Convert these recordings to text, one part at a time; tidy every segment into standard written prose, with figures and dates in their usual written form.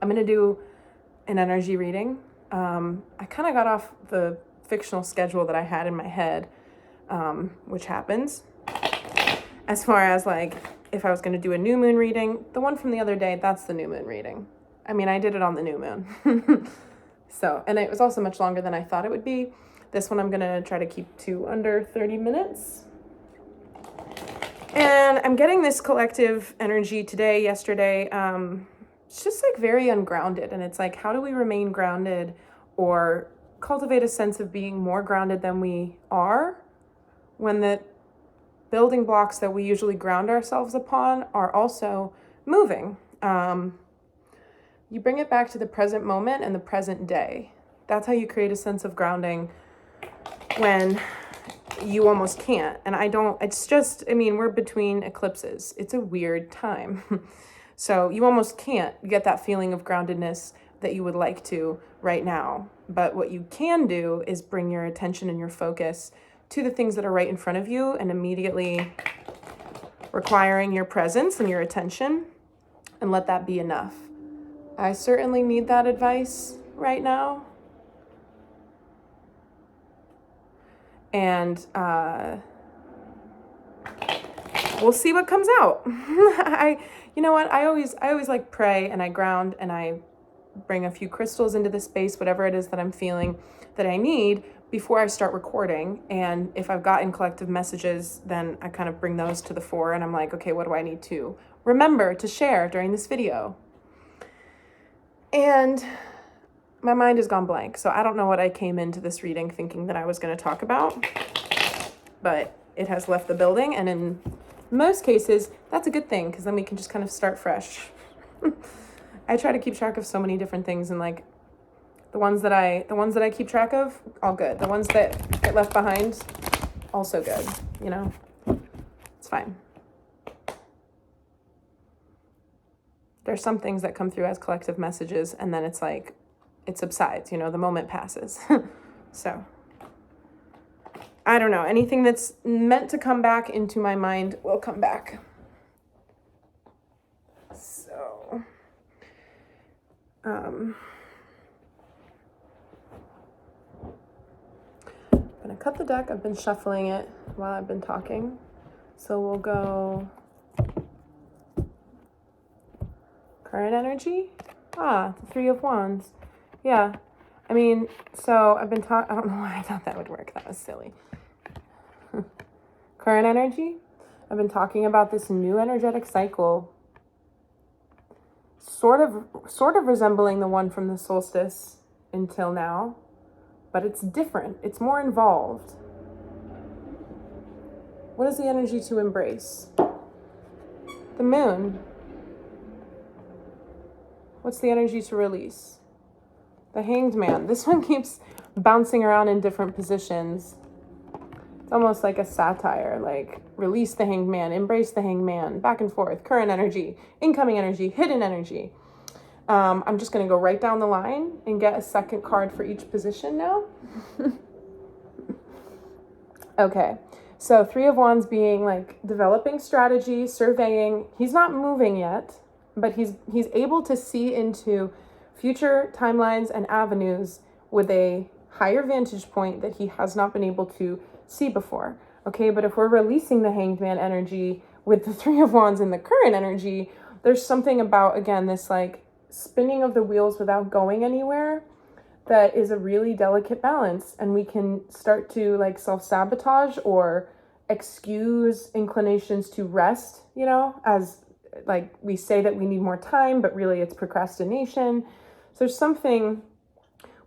I'm going to do an energy reading. I kind of got off the fictional schedule that I had in my head, which happens. As far as like, if I was going to do a new moon reading, the one from the other day, that's the new moon reading. I mean, I did it on the new moon. So, and it was also much longer than I thought it would be. This one I'm going to try to keep to under 30 minutes. And I'm getting this collective energy today, yesterday. It's just like very ungrounded. And it's like, how do we remain grounded or cultivate a sense of being more grounded than we are when the building blocks that we usually ground ourselves upon are also moving? You bring it back to the present moment and the present day. That's how you create a sense of grounding when you almost can't. And we're between eclipses. It's a weird time. So you almost can't get that feeling of groundedness that you would like to right now. But what you can do is bring your attention and your focus to the things that are right in front of you and immediately requiring your presence and your attention, and let that be enough. I certainly need that advice right now. And we'll see what comes out. You know what? I always like pray and I ground and I bring a few crystals into the space, whatever it is that I'm feeling that I need before I start recording. And if I've gotten collective messages, then I kind of bring those to the fore and I'm like, okay, what do I need to remember to share during this video? And my mind has gone blank. So I don't know what I came into this reading thinking that I was going to talk about, but it has left the building. And in most cases, that's a good thing, because then we can just kind of start fresh. I try to keep track of so many different things, and like the ones that I keep track of, all good. The ones that get left behind, also good, you know? It's fine. There's some things that come through as collective messages, and then it's like, it subsides, you know, the moment passes. So, I don't know. Anything that's meant to come back into my mind will come back. So, I'm gonna cut the deck. I've been shuffling it while I've been talking. So we'll go current energy. The Three of Wands. Yeah. I mean, so I've been I don't know why I thought that would work. That was silly. Current energy. I've been talking about this new energetic cycle, sort of resembling the one from the solstice until now, but it's different. It's more involved. What is the energy to embrace? The moon. What's the energy to release? The Hanged Man. This one keeps bouncing around in different positions. It's almost like a satire, like release the Hanged Man, embrace the Hanged Man, back and forth, current energy, incoming energy, hidden energy. I'm just going to go right down the line and get a second card for each position now. Okay. So Three of Wands being like developing strategy, surveying. He's not moving yet, but he's able to see into future timelines and avenues with a higher vantage point that he has not been able to see before. Okay, but if we're releasing the Hanged Man energy with the Three of Wands in the current energy, there's something about, again, this like spinning of the wheels without going anywhere that is a really delicate balance. And we can start to like self-sabotage or excuse inclinations to rest, you know, as like we say that we need more time, but really it's procrastination. So there's something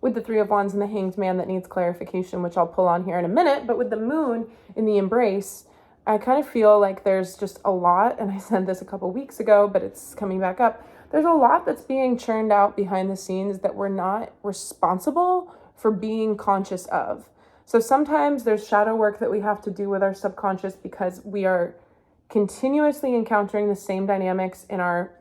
with the Three of Wands and the Hanged Man that needs clarification, which I'll pull on here in a minute. But with the moon in the embrace, I kind of feel like there's just a lot, and I said this a couple weeks ago, but it's coming back up. There's a lot that's being churned out behind the scenes that we're not responsible for being conscious of. So sometimes there's shadow work that we have to do with our subconscious because we are continuously encountering the same dynamics in our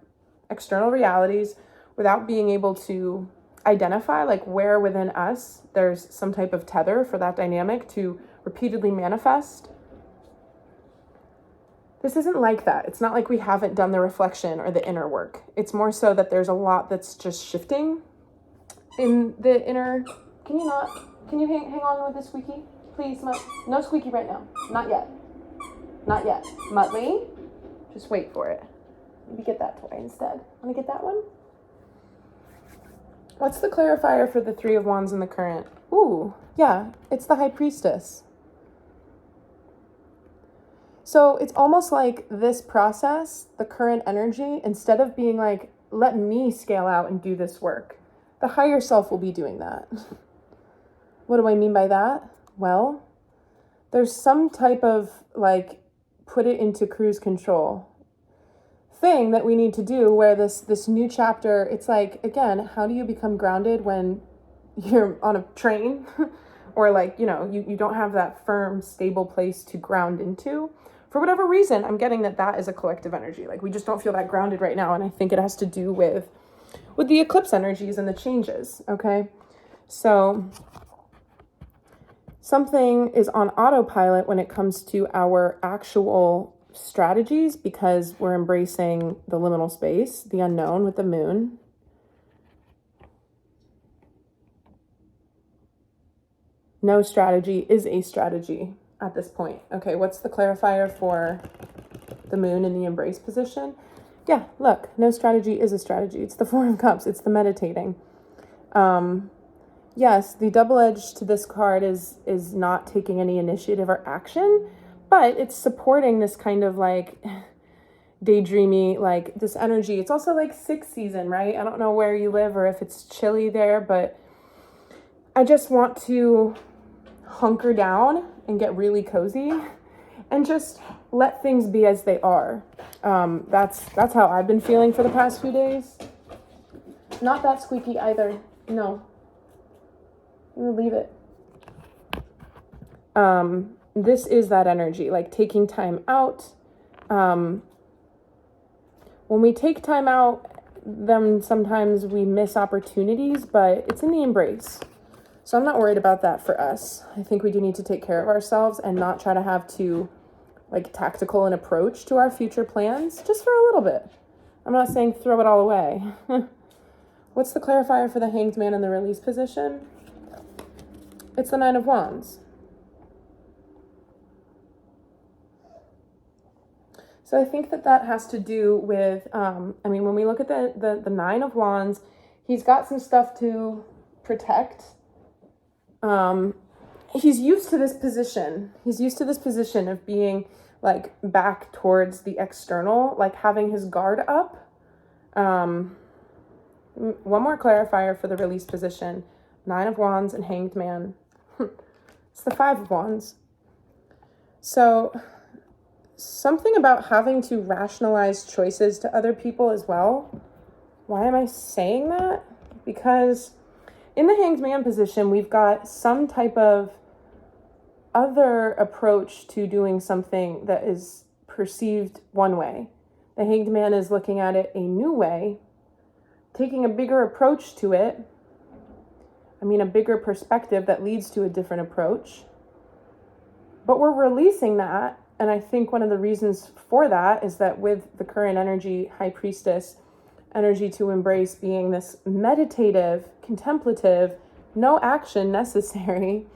external realities without being able to identify like where within us there's some type of tether for that dynamic to repeatedly manifest. this isn't like that. It's not like we haven't done the reflection or the inner work. It's more so that there's a lot that's just shifting in the inner. Can you hang on with the squeaky? Please, Mutt. No squeaky right now. Not yet. Not yet. Muttley, just wait for it. Maybe get that toy instead. Want to get that one? What's the clarifier for the Three of Wands in the current? Ooh, yeah, it's the High Priestess. So it's almost like this process, the current energy, instead of being like, let me scale out and do this work, the higher self will be doing that. What do I mean by that? Well, there's some type of like, put it into cruise control thing that we need to do where this new chapter, it's like, again, how do you become grounded when you're on a train or like, you don't have that firm, stable place to ground into? For whatever reason, I'm getting that is a collective energy. Like we just don't feel that grounded right now. And I think it has to do with the eclipse energies and the changes. Okay. So something is on autopilot when it comes to our actual strategies because we're embracing the liminal space, the unknown with the moon. No strategy is a strategy at this point. Okay, what's the clarifier for the moon in the embrace position? Yeah, look, no strategy is a strategy. It's the Four of Cups. It's the meditating. Yes, the double edge to this card is not taking any initiative or action, but it's supporting this kind of like daydreamy, like this energy. It's also like 6th season, right? I don't know where you live or if it's chilly there, but I just want to hunker down and get really cozy and just let things be as they are. That's how I've been feeling for the past few days. Not that squeaky either. No. I'm gonna leave it. This is that energy, like taking time out. When we take time out, then sometimes we miss opportunities, but it's in the embrace. So I'm not worried about that for us. I think we do need to take care of ourselves and not try to have too like tactical an approach to our future plans, just for a little bit. I'm not saying throw it all away. What's the clarifier for the Hanged Man in the release position? It's the Nine of Wands. So I think that has to do with, when we look at the Nine of Wands, he's got some stuff to protect. He's used to this position. He's used to this position of being like back towards the external, like having his guard up. One more clarifier for the release position. Nine of Wands and Hanged Man. It's the Five of Wands. So something about having to rationalize choices to other people as well. Why am I saying that? Because in the Hanged Man position, we've got some type of other approach to doing something that is perceived one way. The Hanged Man is looking at it a new way, taking a bigger approach to it. A bigger perspective that leads to a different approach. But we're releasing that. And I think one of the reasons for that is that with the current energy, High Priestess, energy to embrace being this meditative, contemplative, no action necessary.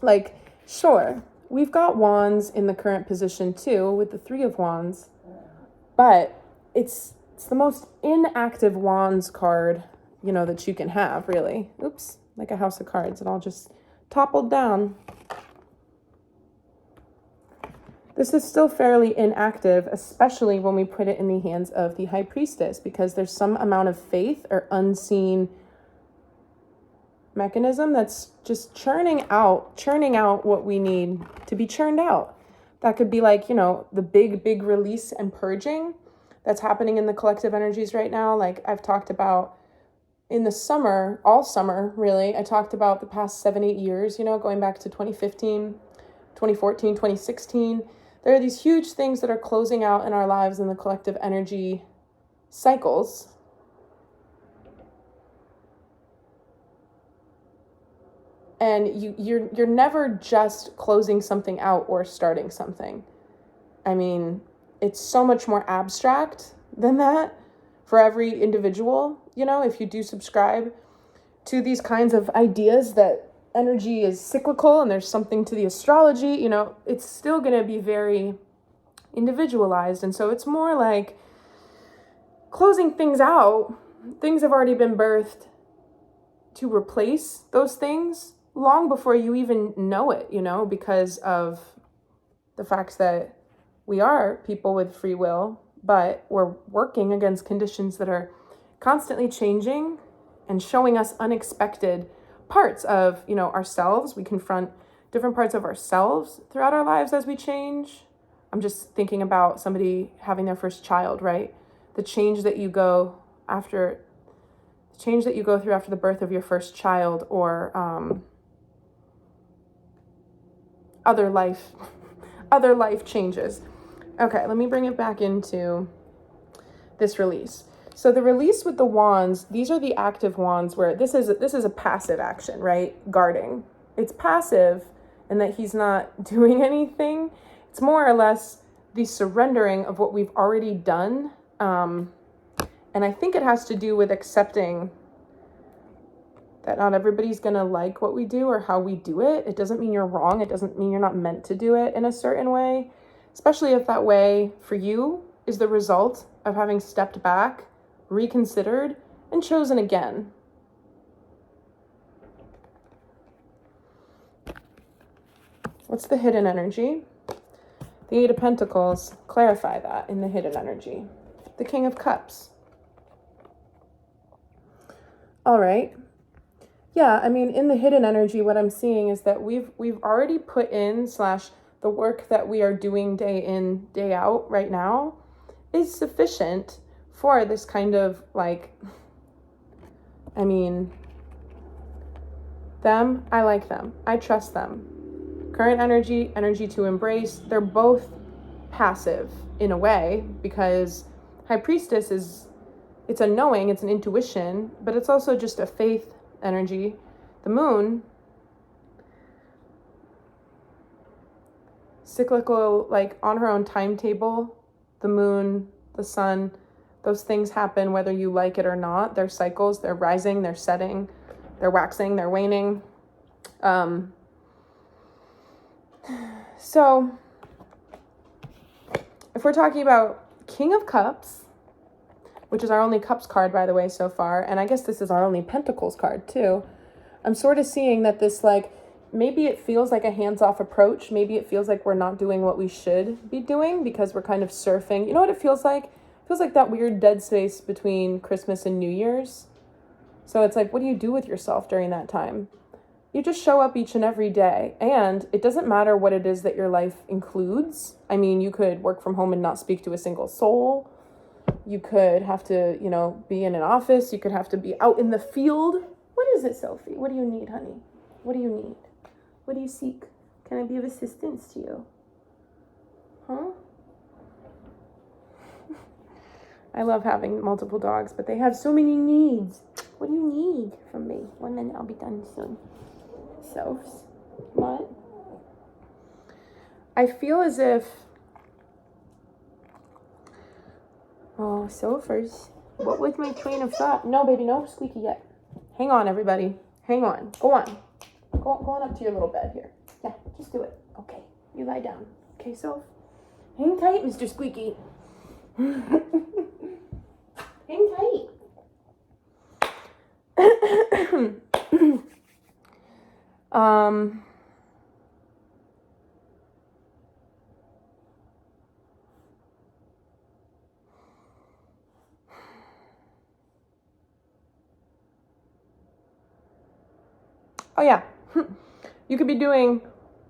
Like, sure, we've got wands in the current position too, with the Three of Wands, but it's the most inactive wands card, that you can have, really. Oops, like a house of cards. It all just toppled down. This is still fairly inactive, especially when we put it in the hands of the High Priestess, because there's some amount of faith or unseen mechanism that's just churning out what we need to be churned out. That could be like, the big release and purging that's happening in the collective energies right now. Like I've talked about in the summer, all summer, really. I talked about the past 7-8 years, going back to 2015, 2014, 2016. There are these huge things that are closing out in our lives in the collective energy cycles. And you're never just closing something out or starting something. it's so much more abstract than that for every individual. You know, if you do subscribe to these kinds of ideas that energy is cyclical and there's something to the astrology, you know, it's still going to be very individualized. And so it's more like closing things out. Things have already been birthed to replace those things long before you even know it, you know, because of the fact that we are people with free will, but we're working against conditions that are constantly changing and showing us unexpected parts of, you know, ourselves. We confront different parts of ourselves throughout our lives as we change. I'm just thinking about somebody having their first child, right? The change that you go through after the birth of your first child, or other life changes. Okay, let me bring it back into this release. So the release with the wands, these are the active wands, where this is a passive action, right? Guarding. It's passive in that he's not doing anything. It's more or less the surrendering of what we've already done. And I think it has to do with accepting that not everybody's going to like what we do or how we do it. It doesn't mean you're wrong. It doesn't mean you're not meant to do it in a certain way, especially if that way for you is the result of having stepped back, reconsidered, and chosen again. What's the hidden energy? The Eight of Pentacles, clarify that in the hidden energy. The King of Cups. All right. Yeah, I mean, in the hidden energy, what I'm seeing is that we've already put in / the work that we are doing day in, day out right now is sufficient for this kind of like, I mean, them, I like them. I trust them. Current energy to embrace. They're both passive in a way, because High Priestess it's a knowing, it's an intuition, but it's also just a faith energy. The Moon, cyclical, like on her own timetable. The Moon, the Sun, those things happen whether you like it or not. They're cycles, they're rising, they're setting, they're waxing, they're waning. So if we're talking about King of Cups, which is our only Cups card, by the way, so far, and I guess this is our only Pentacles card too, I'm sort of seeing that this, like, maybe it feels like a hands-off approach. Maybe it feels like we're not doing what we should be doing because we're kind of surfing. You know what it feels like? It feels like that weird dead space between Christmas and New Year's. So it's like, what do you do with yourself during that time? You just show up each and every day, and it doesn't matter what it is that your life includes. I mean, you could work from home and not speak to a single soul. You could have to, you know, be in an office. You could have to be out in the field. What is it, Sophie? What do you need, honey? What do you need? What do you seek? Can I be of assistance to you? Huh? I love having multiple dogs, but they have so many needs. What do you need from me? 1 minute, I'll be done soon. Sophs, what? I feel as if... Oh, Sophers. What was my train of thought? No, baby, no squeaky yet. Hang on, everybody. Hang on. Go on. Go on up to your little bed here. Yeah, just do it. Okay, you lie down. Okay, Soph? Hang tight, Mr. Squeaky. Hang tight. Oh yeah, you could be doing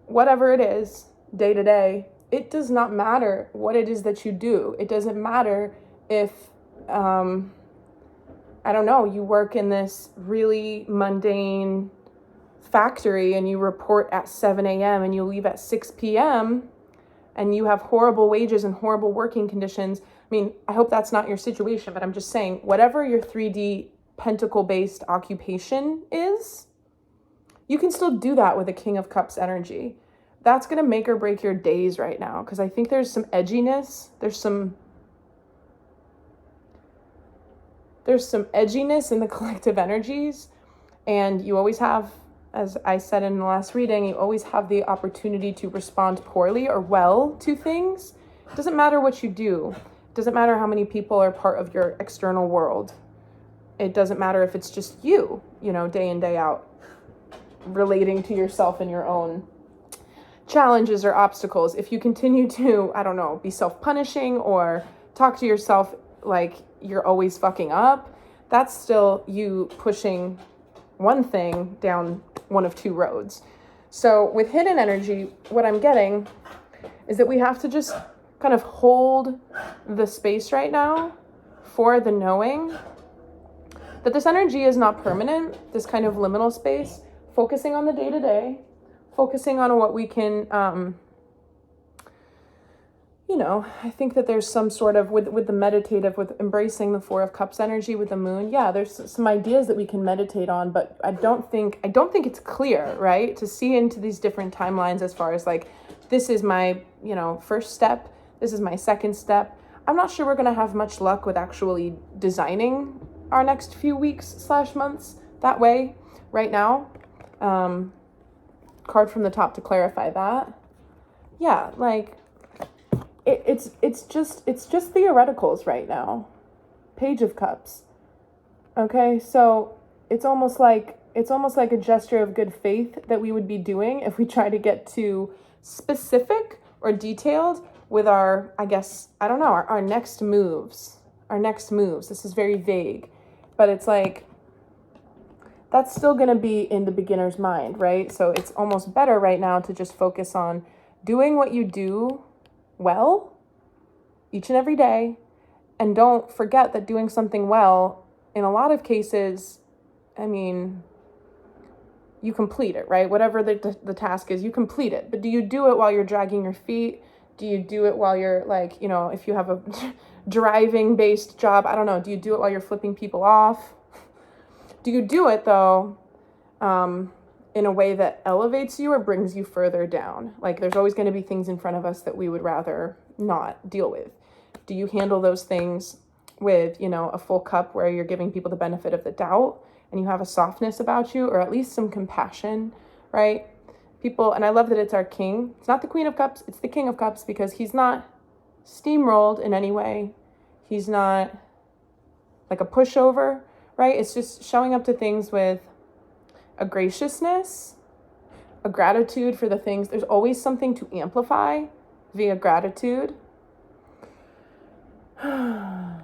whatever it is day to day. It does not matter what it is that you do. It doesn't matter if, I don't know, you work in this really mundane factory and you report at 7 a.m. and you leave at 6 p.m. and you have horrible wages and horrible working conditions. I mean, I hope that's not your situation, but I'm just saying, whatever your 3D pentacle-based occupation is, you can still do that with a King of Cups energy. that's going to make or break your days right now. Because I think there's some edginess. There's some edginess in the collective energies. And you always have, as I said in the last reading, you always have the opportunity to respond poorly or well to things. It doesn't matter what you do. It doesn't matter how many people are part of your external world. It doesn't matter if it's just you, day in, day out, relating to yourself and your own challenges or obstacles. If you continue to, I don't know, be self-punishing or talk to yourself like you're always fucking up, that's still you pushing one thing down one of two roads. So with hidden energy, what I'm getting is that we have to just kind of hold the space right now for the knowing that this energy is not permanent, this kind of liminal space, focusing on the day-to-day, focusing on what we can, I think that there's some sort of, with the meditative, with embracing the Four of Cups energy with the moon, yeah, there's some ideas that we can meditate on, but I don't think it's clear, right? To see into these different timelines as far as like, this is my, first step, this is my second step. I'm not sure we're going to have much luck with actually designing our next few weeks / months that way right now. Card from the top to clarify that. Yeah, like it's just theoreticals right now. Page of Cups. Okay, so it's almost like a gesture of good faith that we would be doing if we try to get too specific or detailed with our, I guess, I don't know, our next moves. This is very vague, but it's like, that's still going to be in the beginner's mind, right? So it's almost better right now to just focus on doing what you do well each and every day. And don't forget that doing something well, in a lot of cases, I mean, you complete it, right? Whatever the task is, you complete it. But do you do it while you're dragging your feet? Do you do it while you're like, if you have a driving based job, I don't know. Do you do it while you're flipping people off? Do you do it, though, in a way that elevates you or brings you further down? Like, there's always going to be things in front of us that we would rather not deal with. Do you handle those things with, a full cup where you're giving people the benefit of the doubt and you have a softness about you, or at least some compassion, right? People, and I love that it's our king. It's not the Queen of Cups, it's the King of Cups, because he's not steamrolled in any way. He's not like a pushover. Right? It's just showing up to things with a graciousness, a gratitude for the things. There's always something to amplify via gratitude. Because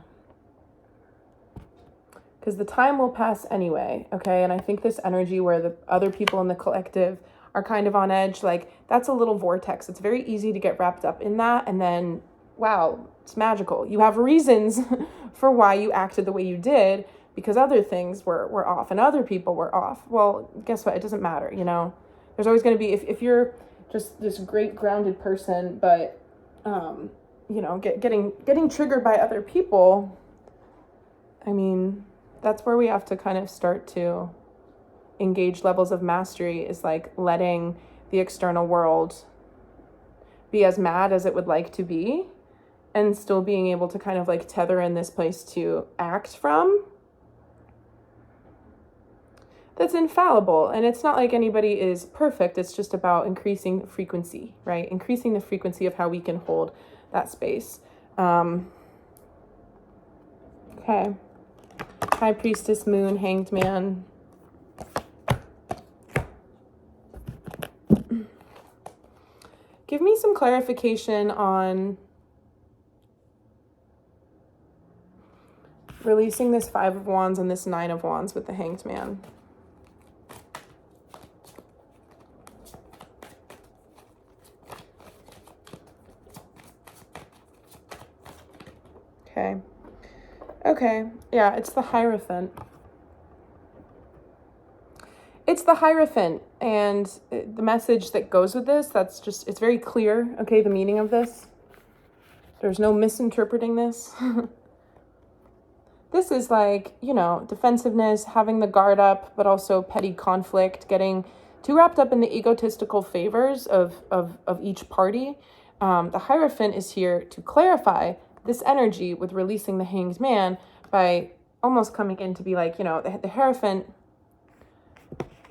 the time will pass anyway, okay? And I think this energy where the other people in the collective are kind of on edge, like, that's a little vortex. It's very easy to get wrapped up in that. And then, wow, it's magical. You have reasons for why you acted the way you did, because other things were off and other people were off. Well, guess what? It doesn't matter, There's always going to be, if you're just this great grounded person, but, getting triggered by other people, I mean, that's where we have to kind of start to engage levels of mastery, is like letting the external world be as mad as it would like to be, and still being able to kind of like tether in this place to act from. That's infallible. And it's not like anybody is perfect. It's just about increasing the frequency, right? Increasing the frequency of how we can hold that space. Okay. High Priestess, Moon, Hanged Man. Give me some clarification on releasing this Five of Wands and this Nine of Wands with the Hanged Man. Okay. Yeah, it's the Hierophant. It's the Hierophant, and the message that goes with this, it's very clear, okay, the meaning of this. There's no misinterpreting this. This is like, defensiveness, having the guard up, but also petty conflict, getting too wrapped up in the egotistical favors of each party. The Hierophant is here to clarify this energy with releasing the Hanged Man by almost coming in to be like, you know, the Hierophant,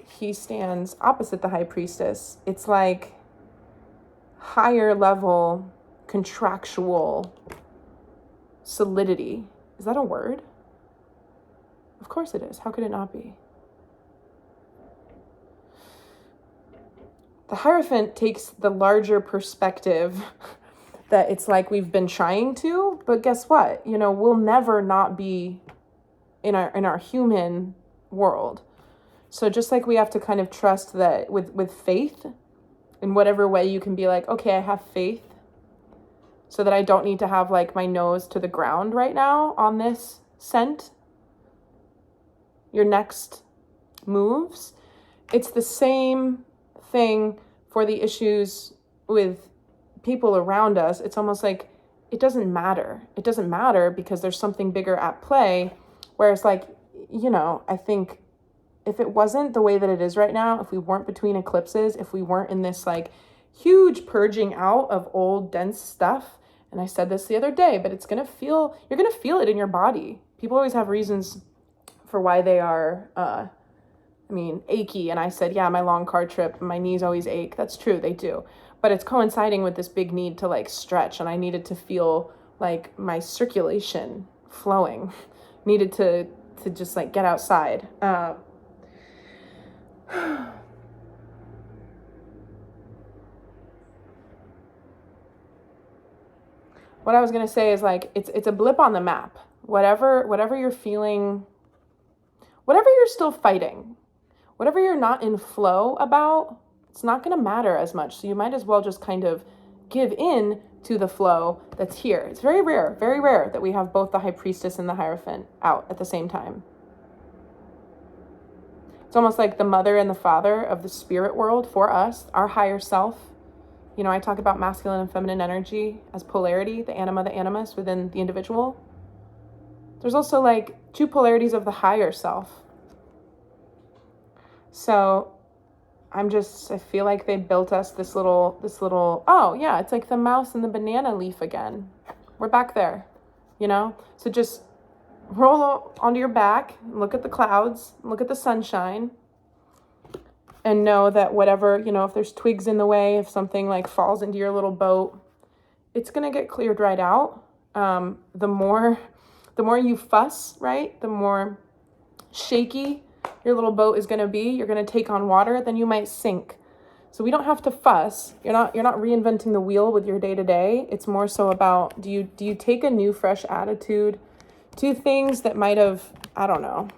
he stands opposite the High Priestess. It's like higher level contractual solidity. Is that a word? Of course it is. How could it not be? The Hierophant takes the larger perspective that it's like we've been trying to, but guess what? You know, we'll never not be in our human world. So just like we have to kind of trust that with faith, in whatever way you can be like, okay, I have faith so that I don't need to have like my nose to the ground right now on this scent. Your next moves. It's the same thing for the issues with people around us. It's almost like it doesn't matter. It doesn't matter because there's something bigger at play. Whereas like, you know, I think if it wasn't the way that it is right now, if we weren't between eclipses, if we weren't in this like huge purging out of old dense stuff, and I said this the other day, but it's going to feel, you're going to feel it in your body. People always have reasons for why they are, achy. And I said, yeah, my long car trip, my knees always ache. That's true. They do. But it's coinciding with this big need to like stretch. And I needed to feel like my circulation flowing, needed to just like get outside. What I was going to say is like, it's a blip on the map. Whatever you're feeling, whatever you're still fighting, whatever you're not in flow about, it's not going to matter as much. So you might as well just kind of give in to the flow that's here. It's very rare that we have both the High Priestess and the Hierophant out at the same time. It's almost like the mother and the father of the spirit world for us, our higher self. You know, I talk about masculine and feminine energy as polarity, the anima, the animus within the individual. There's also like two polarities of the higher self. So I feel like they built us this little, oh yeah, it's like the mouse and the banana leaf again. We're back there, you know? So just roll onto your back, look at the clouds, look at the sunshine, and know that whatever, you know, if there's twigs in the way, if something like falls into your little boat, it's going to get cleared right out. The more you fuss, right? The more shaky your little boat is going to be. You're going to take on water, then you might sink. So we don't have to fuss. You're not reinventing the wheel with your day-to-day. It's more so about, do you take a new, fresh attitude to things that might have, I don't know,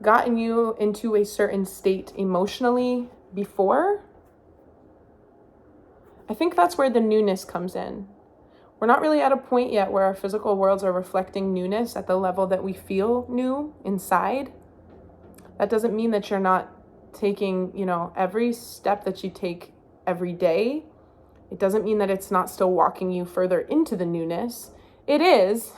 gotten you into a certain state emotionally before? I think that's where the newness comes in. We're not really at a point yet where our physical worlds are reflecting newness at the level that we feel new inside. That doesn't mean that you're not taking, you know, every step that you take every day. It doesn't mean that it's not still walking you further into the newness. It is,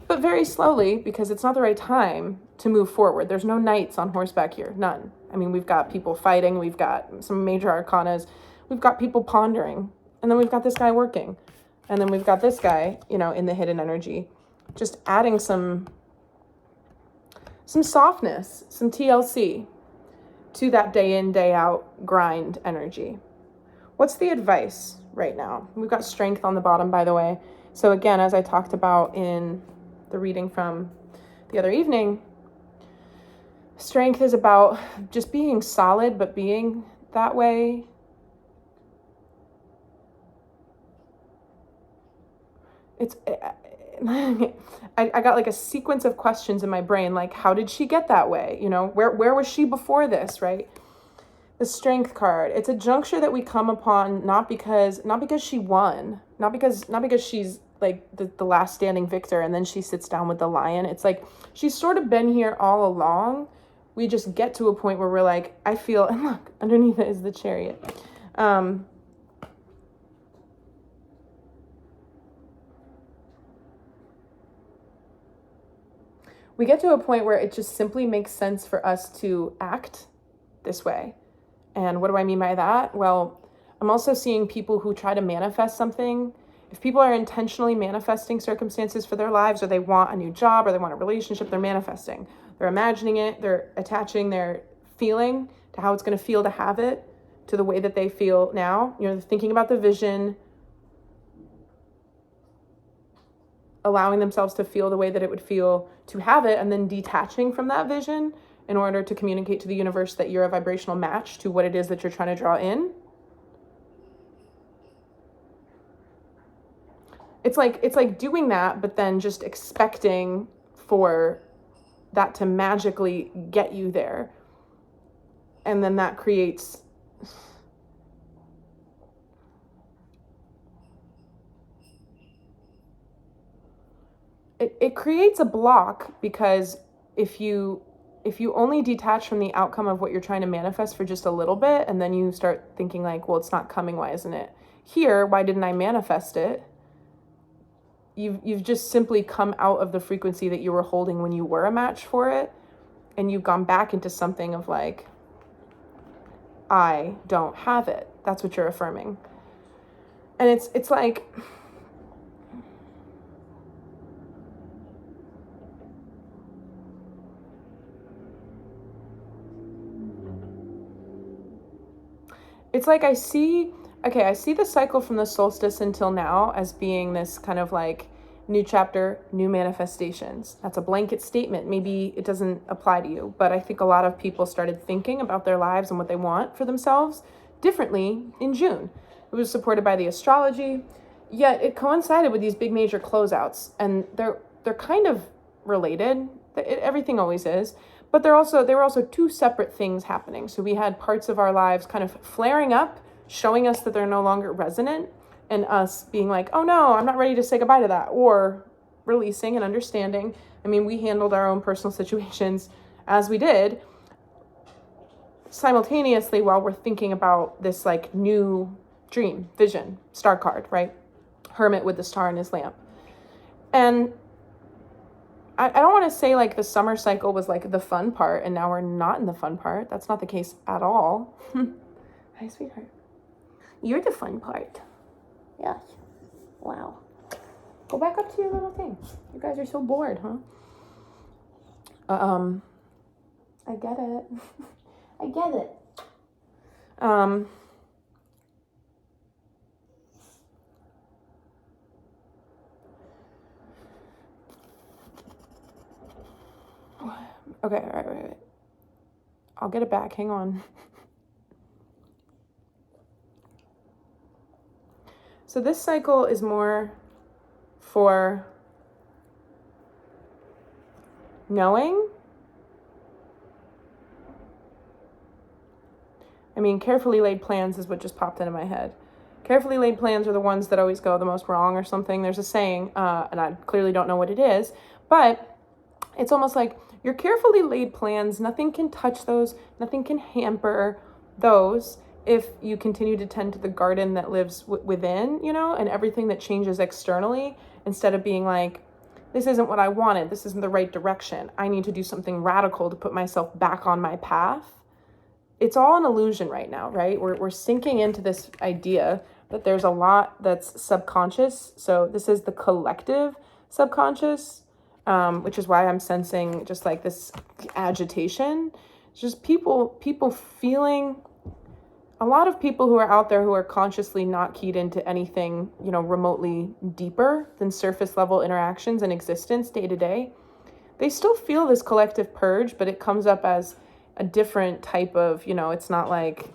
but very slowly, because it's not the right time to move forward. There's no knights on horseback here, none. I mean, we've got people fighting, we've got some major arcanas, we've got people pondering, and then we've got this guy working. And then we've got this guy, you know, in the hidden energy, just adding some softness, some TLC to that day in, day out grind energy. What's the advice right now? We've got strength on the bottom, by the way. So again, as I talked about in the reading from the other evening, strength is about just being solid, but being that way. I got like a sequence of questions in my brain, like, how did she get that way? You know, where was she before this, right? The strength card. It's a juncture that we come upon not because she won, not because she's like the last standing victor and then she sits down with the lion. It's like she's sort of been here all along. We just get to a point where we're like, I feel, and look, underneath it is the Chariot. We get to a point where it just simply makes sense for us to act this way. And what do I mean by that? Well, I'm also seeing people who try to manifest something. If people are intentionally manifesting circumstances for their lives, or they want a new job, or they want a relationship, they're manifesting. They're imagining it, they're attaching their feeling to how it's going to feel to have it, to the way that they feel now. You know, thinking about the vision, allowing themselves to feel the way that it would feel to have it, and then detaching from that vision in order to communicate to the universe that you're a vibrational match to what it is that you're trying to draw in. It's like doing that, but then just expecting for that to magically get you there. And then that creates it creates a block, because if you only detach from the outcome of what you're trying to manifest for just a little bit, and then you start thinking like, well, it's not coming, why isn't it here? Why didn't I manifest it? You've just simply come out of the frequency that you were holding when you were a match for it, and you've gone back into something of like, I don't have it. That's what you're affirming. And it's like, I see the cycle from the solstice until now as being this kind of like new chapter, new manifestations. That's a blanket statement. Maybe it doesn't apply to you, but I think a lot of people started thinking about their lives and what they want for themselves differently in June. It was supported by the astrology, yet it coincided with these big major closeouts, and they're kind of related. Everything always is. But there were also two separate things happening. So we had parts of our lives kind of flaring up, showing us that they're no longer resonant, and us being like, oh no, I'm not ready to say goodbye to that, or releasing and understanding. I mean, we handled our own personal situations as we did simultaneously while we're thinking about this like new dream, vision, star card, right? Hermit with the star in his lamp. And I don't want to say like the summer cycle was like the fun part and now we're not in the fun part. That's not the case at all. Hi, sweetheart. You're the fun part. Yes. Wow. Go back up to your little thing. You guys are so bored, huh? I get it. I get it. Okay, all right. I'll get it back. Hang on. So this cycle is more for knowing. I mean, carefully laid plans is what just popped into my head. Carefully laid plans are the ones that always go the most wrong or something. There's a saying, and I clearly don't know what it is, but it's almost like your carefully laid plans, nothing can touch those, nothing can hamper those if you continue to tend to the garden that lives within, you know, and everything that changes externally, instead of being like, this isn't what I wanted, this isn't the right direction, I need to do something radical to put myself back on my path. It's all an illusion right now, right? We're sinking into this idea that there's a lot that's subconscious. So this is the collective subconscious, which is why I'm sensing just like this agitation. It's just people feeling, a lot of people who are out there who are consciously not keyed into anything, you know, remotely deeper than surface level interactions and existence day to day. They still feel this collective purge, but it comes up as a different type of, you know, it's not like,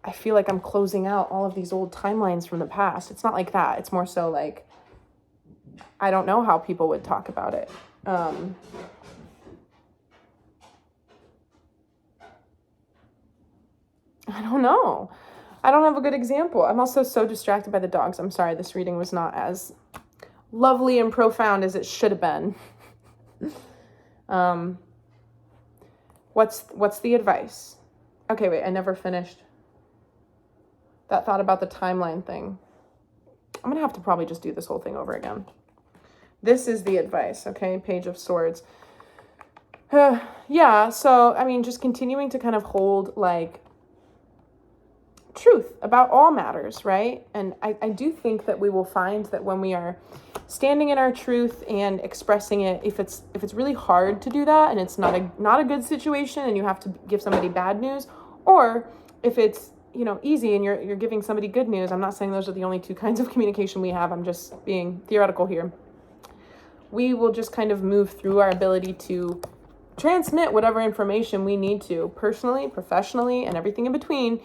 I feel like I'm closing out all of these old timelines from the past. It's not like that. It's more so like, I don't know how people would talk about it. I don't know. I don't have a good example. I'm also so distracted by the dogs. I'm sorry, this reading was not as lovely and profound as it should have been. What's the advice? Okay, wait, I never finished that thought about the timeline thing. I'm gonna have to probably just do this whole thing over again. This is the advice, okay? Page of Swords. Yeah, so, I mean, just continuing to kind of hold, like, truth about all matters, right? And I do think that we will find that when we are standing in our truth and expressing it, if it's really hard to do that and it's not a good situation and you have to give somebody bad news, or if it's, you know, easy and you're giving somebody good news. I'm not saying those are the only two kinds of communication we have. I'm just being theoretical here. We will just kind of move through our ability to transmit whatever information we need to, personally, professionally, and everything in between,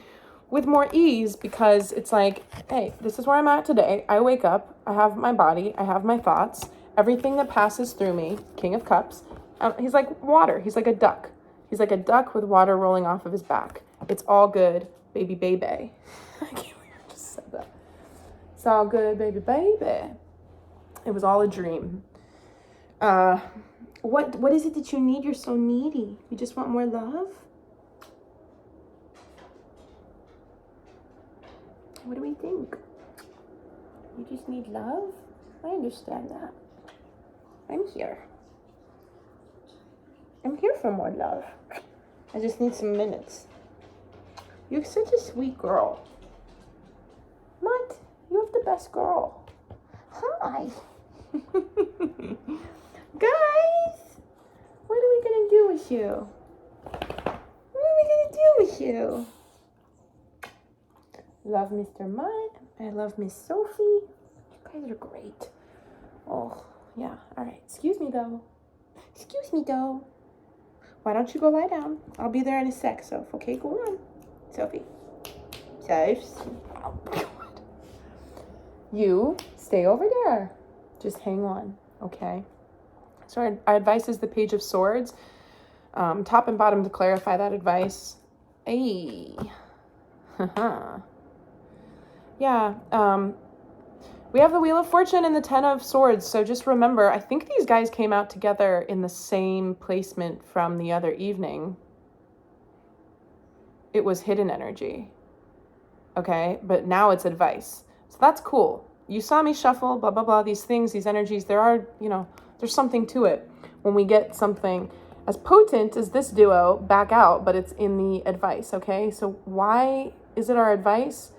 with more ease, because it's like, hey, this is where I'm at today. I wake up, I have my body, I have my thoughts, everything that passes through me, King of Cups. He's like water. He's like a duck. He's like a duck with water rolling off of his back. It's all good, baby, baby. I can't believe I just said that. It's all good, baby, baby. It was all a dream. What is it that you need? You're so needy. You just want more love? What do we think? You just need love? I understand that. I'm here. I'm here for more love. I just need some minutes. You're such a sweet girl. What? You're the best girl. Hi. Guys, what are we gonna do with you? What are we gonna do with you? Love Mr. Mudd. I love Miss Sophie. You guys are great. Oh, yeah. All right. Excuse me, though. Why don't you go lie down? I'll be there in a sec, Soph. Okay, go on. Sophie. Oh, God. You stay over there. Just hang on, okay? So our advice is the Page of Swords. Top and bottom to clarify that advice. Hey. Haha. Yeah, we have the Wheel of Fortune and the Ten of Swords, so just remember, I think these guys came out together in the same placement from the other evening. It was hidden energy, okay? But now it's advice. So that's cool. You saw me shuffle, blah, blah, blah, these things, these energies, there are, you know, there's something to it when we get something as potent as this duo back out, but it's in the advice, okay? So why is it our advice?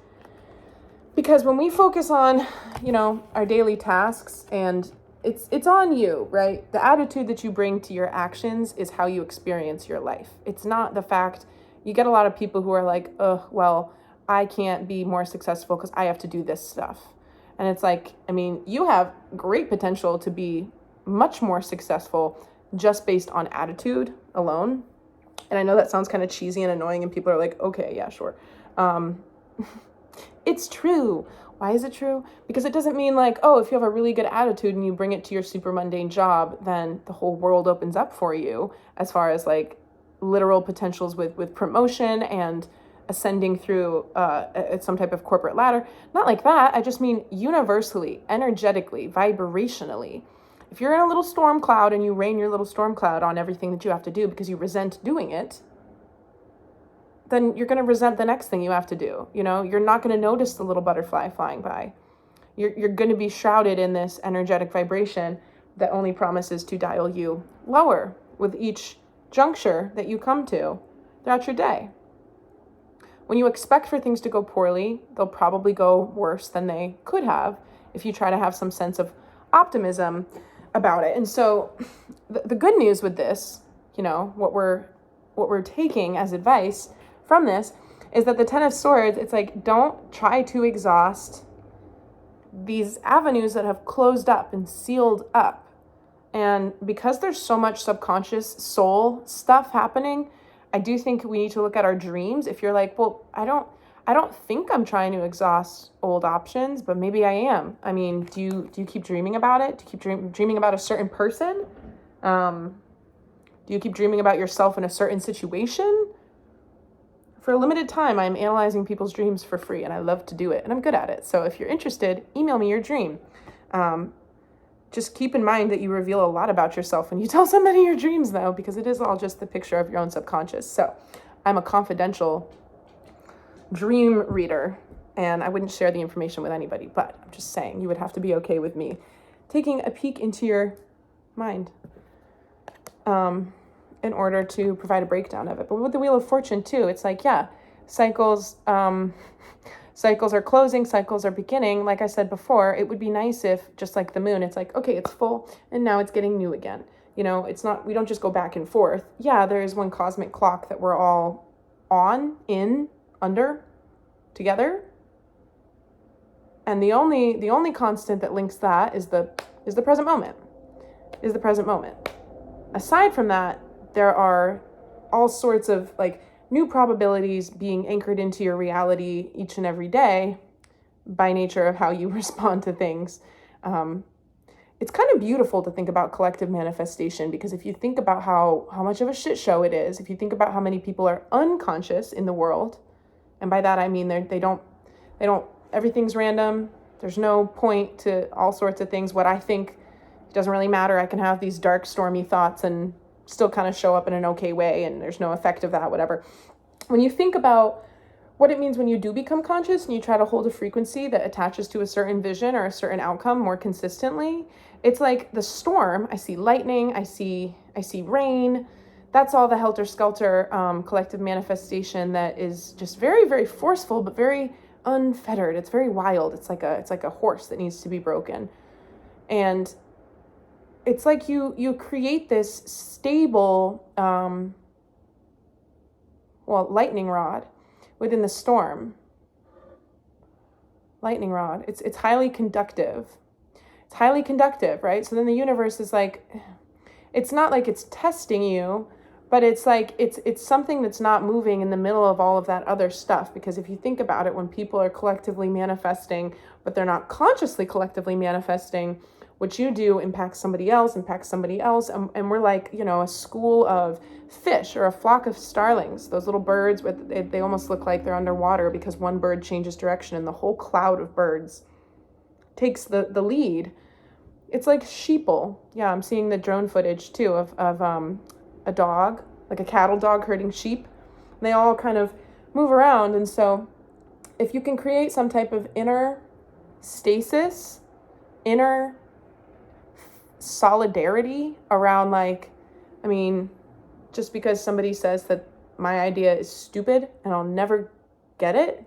Because when we focus on, you know, our daily tasks, and it's on you, right? The attitude that you bring to your actions is how you experience your life. It's not the fact, you get a lot of people who are like, well, I can't be more successful because I have to do this stuff. And it's like, I mean, you have great potential to be much more successful just based on attitude alone. And I know that sounds kind of cheesy and annoying, and people are like, okay, yeah, sure. It's true. Why is it true? Because it doesn't mean like, oh, if you have a really good attitude and you bring it to your super mundane job, then the whole world opens up for you as far as like literal potentials with promotion and ascending through some type of corporate ladder. Not like that. I just mean universally, energetically, vibrationally. If you're in a little storm cloud and you rain your little storm cloud on everything that you have to do because you resent doing it, then you're going to resent the next thing you have to do. You know, you're not going to notice the little butterfly flying by. You're going to be shrouded in this energetic vibration that only promises to dial you lower with each juncture that you come to throughout your day. When you expect for things to go poorly, they'll probably go worse than they could have if you try to have some sense of optimism about it. And so the good news with this, you know, what we're taking as advice from this is that the Ten of Swords, it's like, don't try to exhaust these avenues that have closed up and sealed up. And because there's so much subconscious soul stuff happening, I do think we need to look at our dreams. If you're like, well, I don't think I'm trying to exhaust old options, but maybe I am. I mean, do you keep dreaming about it? Do you keep dreaming about a certain person? Do you keep dreaming about yourself in a certain situation? For a limited time, I'm analyzing people's dreams for free, and I love to do it, and I'm good at it. So if you're interested, email me your dream. Just keep in mind that you reveal a lot about yourself when you tell somebody your dreams, though, because it is all just the picture of your own subconscious. So I'm a confidential dream reader, and I wouldn't share the information with anybody, but I'm just saying you would have to be okay with me taking a peek into your mind. in order to provide a breakdown of it. But with the Wheel of Fortune too, it's like, yeah, cycles, cycles are closing, cycles are beginning. Like I said before, it would be nice if, just like the moon, it's like, okay, it's full and now it's getting new again. You know, it's not, we don't just go back and forth. Yeah, there is one cosmic clock that we're all on, in, under, together. And the only constant that links that is the present moment. Is the present moment. Aside from that, there are all sorts of like new probabilities being anchored into your reality each and every day by nature of how you respond to things. It's kind of beautiful to think about collective manifestation, because if you think about how much of a shit show it is, if you think about how many people are unconscious in the world, and by that I mean they don't, everything's random. There's no point to all sorts of things. What I think doesn't really matter. I can have these dark, stormy thoughts and still kind of show up in an okay way, and there's no effect of that, whatever. When you think about what it means when you do become conscious and you try to hold a frequency that attaches to a certain vision or a certain outcome more consistently, it's like the storm. I see lightning, I see rain. That's all the helter-skelter collective manifestation that is just very, very forceful, but very unfettered. It's very wild. It's like a horse that needs to be broken. And it's like you create this stable, lightning rod within the storm. Lightning rod. It's highly conductive. It's highly conductive, right? So then the universe is like, it's not like it's testing you, but it's like it's something that's not moving in the middle of all of that other stuff. Because if you think about it, when people are collectively manifesting, but they're not consciously collectively manifesting, what you do impacts somebody else, and we're like, you know, a school of fish or a flock of starlings. Those little birds, they almost look like they're underwater because one bird changes direction and the whole cloud of birds takes the lead. It's like sheeple. Yeah, I'm seeing the drone footage too of a dog, like a cattle dog herding sheep. And they all kind of move around. And so if you can create some type of inner stasis, inner solidarity around, like, I mean, just because somebody says that my idea is stupid and I'll never get it,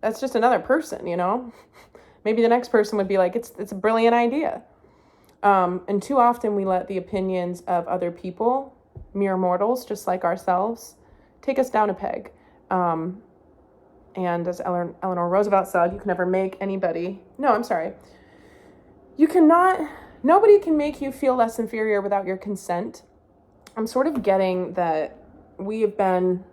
that's just another person, you know? Maybe the next person would be like, it's a brilliant idea. And too often we let the opinions of other people, mere mortals, just like ourselves, take us down a peg. And as Eleanor Roosevelt said, you can never make anybody, nobody can make you feel less inferior without your consent. I'm sort of getting that we've been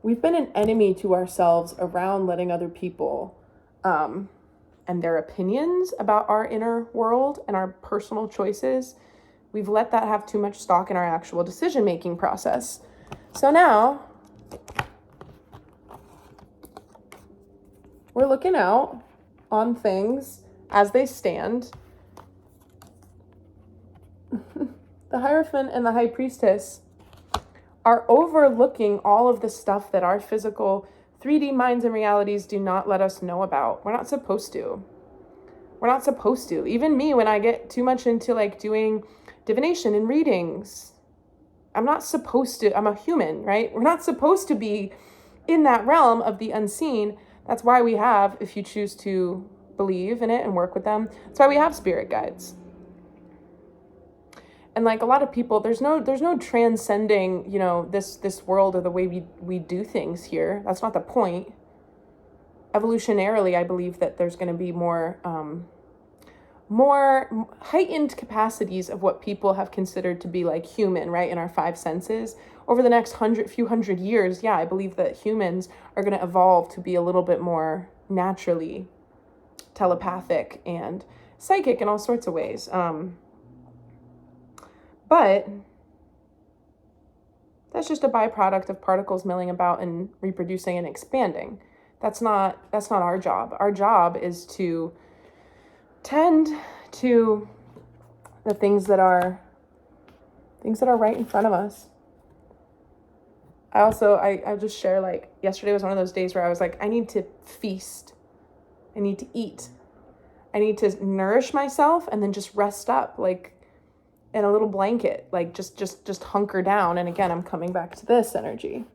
an enemy to ourselves around letting other people, and their opinions about our inner world and our personal choices, we've let that have too much stock in our actual decision-making process. So now we're looking out on things as they stand. The Hierophant and the High Priestess are overlooking all of the stuff that our physical 3D minds and realities do not let us know about. We're not supposed to. Even me, when I get too much into like doing divination and readings, I'm not supposed to. I'm a human, right? We're not supposed to be in that realm of the unseen. That's why we have, if you choose to believe in it and work with them, that's why we have spirit guides. And like a lot of people, there's no transcending, you know, this world or the way we do things here. That's not the point. Evolutionarily, I believe that there's going to be more heightened capacities of what people have considered to be like human, right, in our five senses. Over the next few hundred years, yeah, I believe that humans are going to evolve to be a little bit more naturally telepathic and psychic in all sorts of ways. But that's just a byproduct of particles milling about and reproducing and expanding. That's not our job. Our job is to tend to the things that are right in front of us. I just share, like, yesterday was one of those days where I was like, I need to feast. I need to eat. I need to nourish myself and then just rest up. Like, in a little blanket, like just hunker down. And again, I'm coming back to this energy.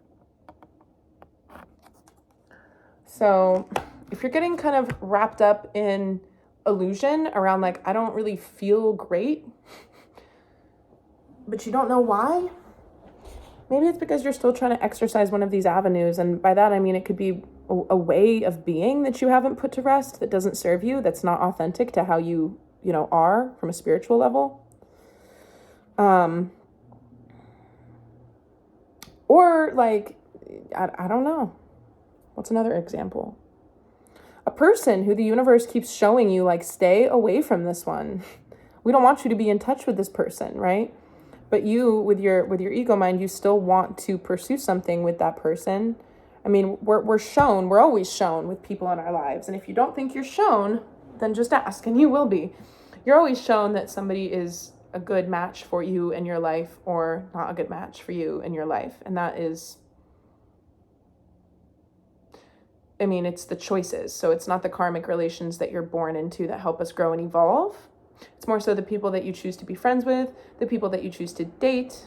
So if you're getting kind of wrapped up in illusion around like, I don't really feel great, but you don't know why, maybe it's because you're still trying to exercise one of these avenues. And by that, I mean, it could be a way of being that you haven't put to rest, that doesn't serve you, that's not authentic to how you are from a spiritual level. Or like, I don't know. What's another example? A person who the universe keeps showing you, like, stay away from this one. We don't want you to be in touch with this person, right? But you, with your ego mind, you still want to pursue something with that person. I mean, we're always shown with people in our lives. And if you don't think you're shown, then just ask and you will be. You're always shown that somebody is a good match for you in your life or not a good match for you in your life. And that is, I mean, it's the choices. So it's not the karmic relations that you're born into that help us grow and evolve. It's more so the people that you choose to be friends with, the people that you choose to date.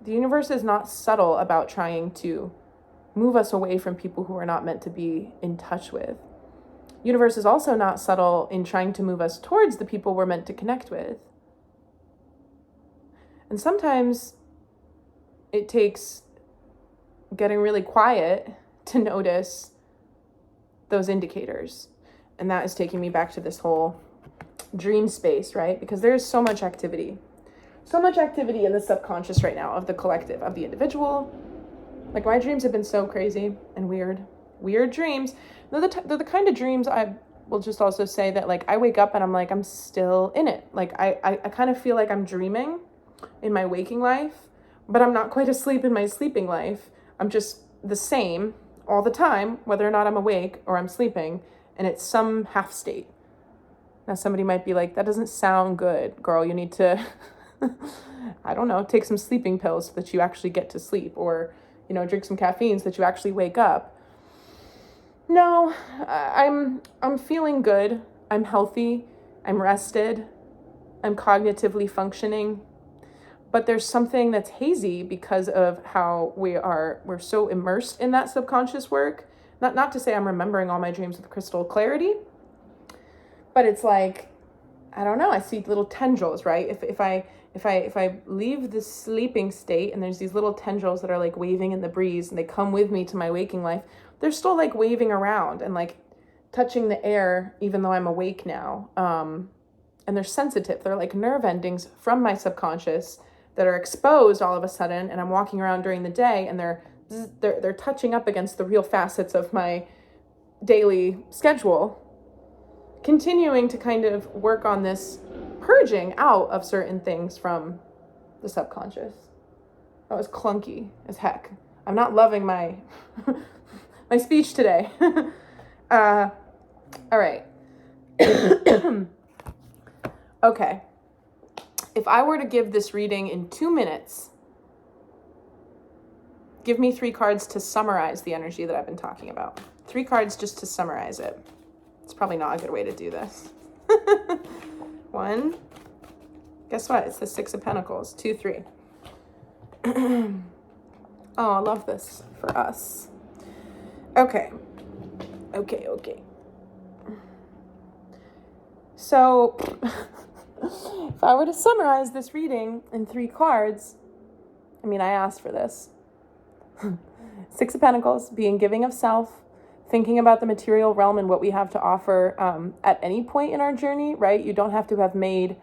The universe is not subtle about trying to move us away from people who are not meant to be in touch with. Universe is also not subtle in trying to move us towards the people we're meant to connect with. And sometimes it takes getting really quiet to notice those indicators. And that is taking me back to this whole dream space, right? Because there's so much activity in the subconscious right now of the collective, of the individual. Like, my dreams have been so crazy and weird dreams. They're the kind of dreams, I will just also say that, like, I wake up and I'm like, I'm still in it. Like, I kind of feel like I'm dreaming in my waking life, but I'm not quite asleep in my sleeping life. I'm just the same all the time, whether or not I'm awake or I'm sleeping, and it's some half state. Now, somebody might be like, that doesn't sound good, girl. You need to, I don't know, take some sleeping pills so that you actually get to sleep, or, drink some caffeine so that you actually wake up. No, I'm feeling good. I'm healthy. I'm rested. I'm cognitively functioning. But there's something that's hazy because of how we're so immersed in that subconscious work. Not to say I'm remembering all my dreams with crystal clarity, but it's like, I don't know, I see little tendrils, right? If I leave the sleeping state and there's these little tendrils that are like waving in the breeze and they come with me to my waking life, they're still like waving around and like touching the air, even though I'm awake now. And they're sensitive. They're like nerve endings from my subconscious that are exposed all of a sudden, and I'm walking around during the day and they're touching up against the real facets of my daily schedule, continuing to kind of work on this purging out of certain things from the subconscious. That was clunky as heck. I'm not loving my my speech today. All right. Okay. If I were to give this reading in 2 minutes, give me 3 cards to summarize the energy that I've been talking about. 3 cards just to summarize it. It's probably not a good way to do this. 1. Guess what? It's the 6 of Pentacles. 2, 3. Oh, I love this for us. Okay. So, if I were to summarize this reading in 3 cards, I mean, I asked for this. 6 of Pentacles, being giving of self, thinking about the material realm and what we have to offer at any point in our journey, right? You don't have to have made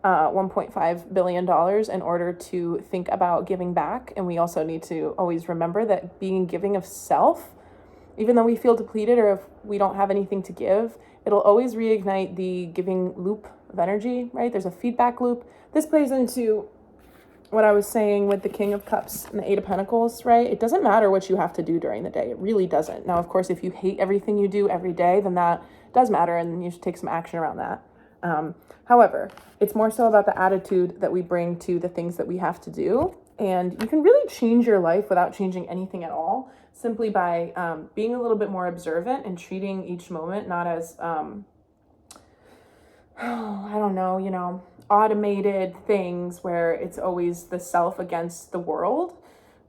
$1.5 billion in order to think about giving back. And we also need to always remember that being giving of self, even though we feel depleted or if we don't have anything to give, it'll always reignite the giving loop of energy, right? There's a feedback loop. This plays into what I was saying with the King of Cups and the 8 of Pentacles, right? It doesn't matter what you have to do during the day. It really doesn't. Now, of course, if you hate everything you do every day, then that does matter and you should take some action around that. However, it's more so about the attitude that we bring to the things that we have to do. And you can really change your life without changing anything at all, simply by being a little bit more observant and treating each moment not as I don't know, automated things where it's always the self against the world.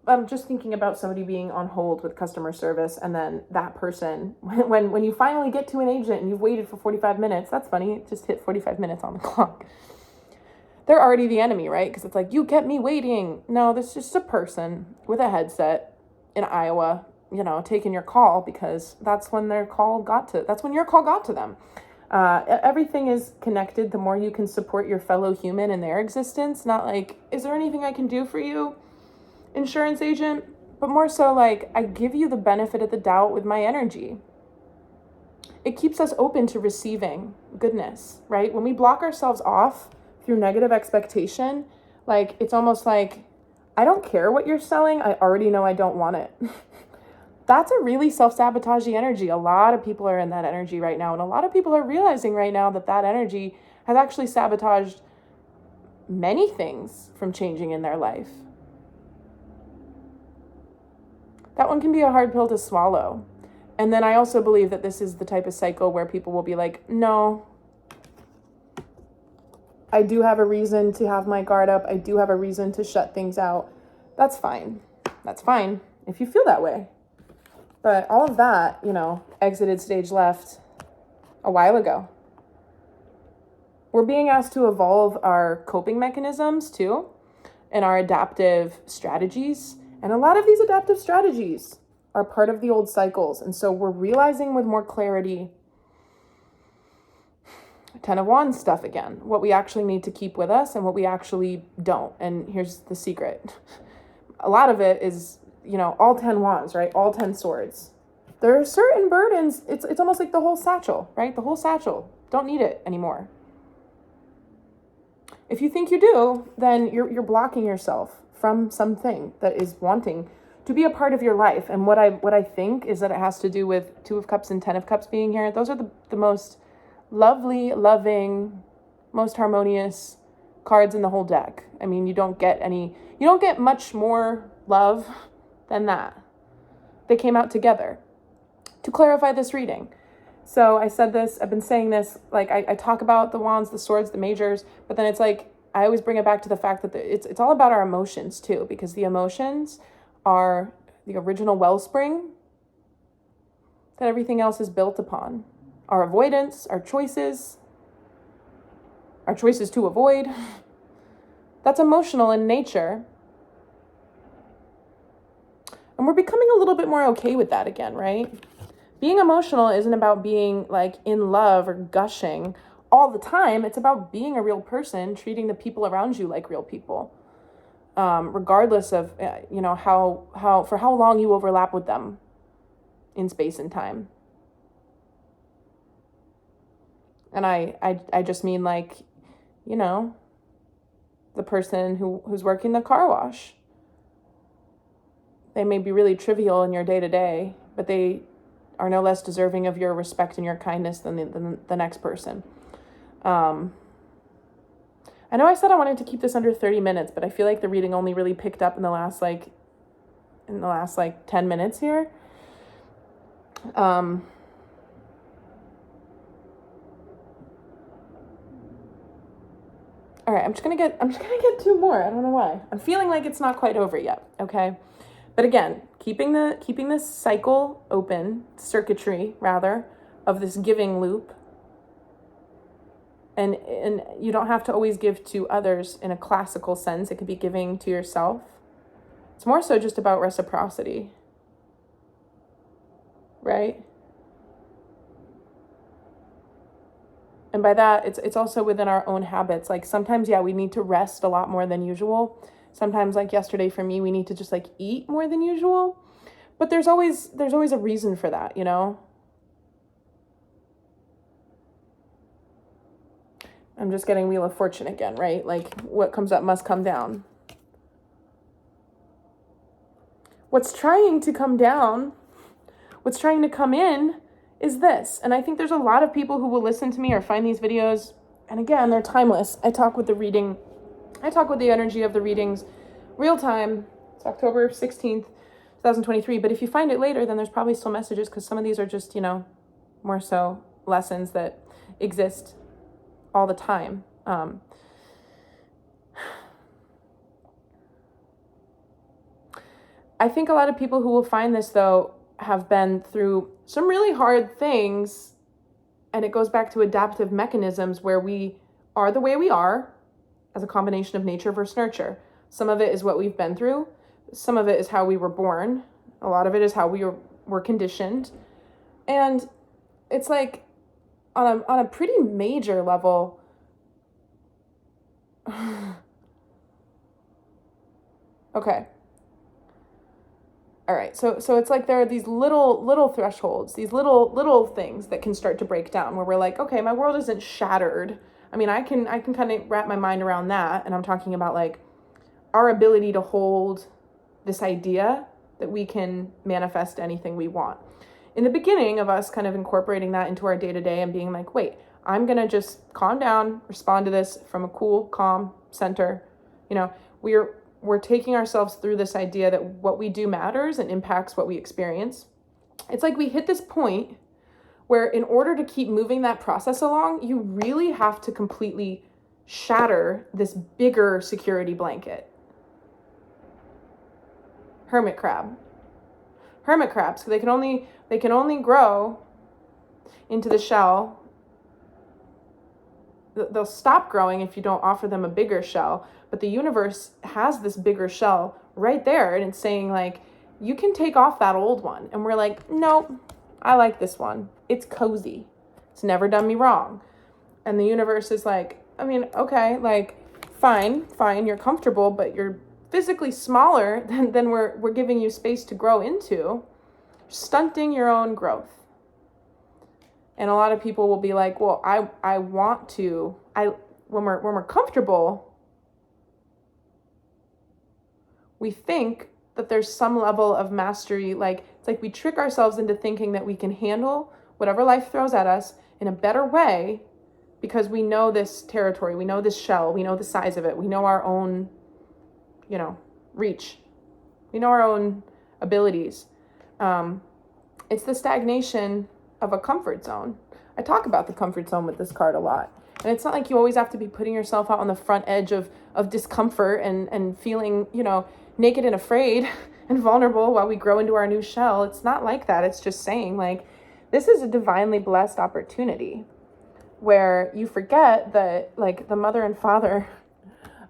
I'm just thinking about somebody being on hold with customer service, and then that person, when you finally get to an agent and you've waited for 45 minutes, that's funny, it just hit 45 minutes on the clock. They're already the enemy, right? Because it's like, you kept me waiting. No, this is just a person with a headset in Iowa, taking your call because that's when your call got to them. Everything is connected. The more you can support your fellow human in their existence, not like, is there anything I can do for you, insurance agent? But more so like, I give you the benefit of the doubt with my energy. It keeps us open to receiving goodness, right? When we block ourselves off through negative expectation, like, it's almost like, I don't care what you're selling. I already know I don't want it. That's a really self-sabotaging energy. A lot of people are in that energy right now. And a lot of people are realizing right now that that energy has actually sabotaged many things from changing in their life. That one can be a hard pill to swallow. And then I also believe that this is the type of cycle where people will be like, no, I do have a reason to have my guard up. I do have a reason to shut things out. That's fine. That's fine if you feel that way. But all of that, exited stage left a while ago. We're being asked to evolve our coping mechanisms too, and our adaptive strategies. And a lot of these adaptive strategies are part of the old cycles. And so we're realizing with more clarity, 10 of Wands stuff again, what we actually need to keep with us and what we actually don't. And here's the secret. A lot of it is, all 10 wands, right? All 10 swords. There are certain burdens. It's almost like the whole satchel, right? The whole satchel. Don't need it anymore. If you think you do, then you're blocking yourself from something that is wanting to be a part of your life. And what I think is that it has to do with 2 of Cups and 10 of Cups being here. Those are the most lovely, loving, most harmonious cards in the whole deck. I mean, you don't get much more love than that. They came out together to clarify this reading. So I've been saying this, like I talk about the wands, the swords, the majors, but then it's like, I always bring it back to the fact that it's all about our emotions too, because the emotions are the original wellspring that everything else is built upon. Our avoidance, our choices to avoid, that's emotional in nature. And we're becoming a little bit more okay with that again, right? Being emotional isn't about being like in love or gushing all the time. It's about being a real person, treating the people around you like real people, regardless of, for how long you overlap with them in space and time. And I just mean like, the person who's working the car wash. They may be really trivial in your day-to-day, but they are no less deserving of your respect and your kindness than the next person. I know I said I wanted to keep this under 30 minutes, but I feel like the reading only really picked up in the last 10 minutes here. All right, I'm just gonna get 2 more. I don't know why. I'm feeling like it's not quite over yet. Okay. But again, keeping this cycle open, circuitry rather, of this giving loop. And you don't have to always give to others in a classical sense. It could be giving to yourself. It's more so just about reciprocity. Right? And by that, it's also within our own habits. Like sometimes, we need to rest a lot more than usual. Sometimes, like yesterday for me, we need to just like eat more than usual. But there's always a reason for that, I'm just getting Wheel of Fortune again, right? Like what comes up must come down. What's trying to come down, what's trying to come in is this. And I think there's a lot of people who will listen to me or find these videos. And again, they're timeless. I talk with the energy of the readings real time. It's October 16th, 2023. But if you find it later, then there's probably still messages because some of these are just, more so lessons that exist all the time. I think a lot of people who will find this, though, have been through some really hard things, and it goes back to adaptive mechanisms where we are the way we are as a combination of nature versus nurture. Some of it is what we've been through. Some of it is how we were born. A lot of it is how we were conditioned. And it's like on a pretty major level, okay. All right, so it's like there are these little thresholds, these little things that can start to break down where we're like, okay, my world isn't shattered. I mean, I can kind of wrap my mind around that, and I'm talking about like our ability to hold this idea that we can manifest anything we want. In the beginning of us kind of incorporating that into our day-to-day and being like, wait, I'm gonna just calm down, respond to this from a cool, calm center. You know, we're taking ourselves through this idea that what we do matters and impacts what we experience. It's like we hit this point where in order to keep moving that process along, you really have to completely shatter this bigger security blanket. Hermit crabs, they can only grow into the shell. They'll stop growing if you don't offer them a bigger shell. But the universe has this bigger shell right there, and it's saying like, you can take off that old one. And we're like, nope, I like this one. It's cozy. It's never done me wrong. And the universe is like, I mean, okay, like, fine, you're comfortable, but you're physically smaller than we're giving you space to grow into, stunting your own growth. And a lot of people will be like, well, I want to, when we're comfortable, we think that there's some level of mastery. Like, it's like we trick ourselves into thinking that we can handle whatever life throws at us in a better way because we know this territory, we know this shell, we know the size of it, we know our own, reach, we know our own abilities. It's the stagnation of a comfort zone. I talk about the comfort zone with this card a lot. And it's not like you always have to be putting yourself out on the front edge of discomfort and feeling, naked and afraid and vulnerable while we grow into our new shell. It's not like that. It's just saying like, this is a divinely blessed opportunity where you forget that like the mother and father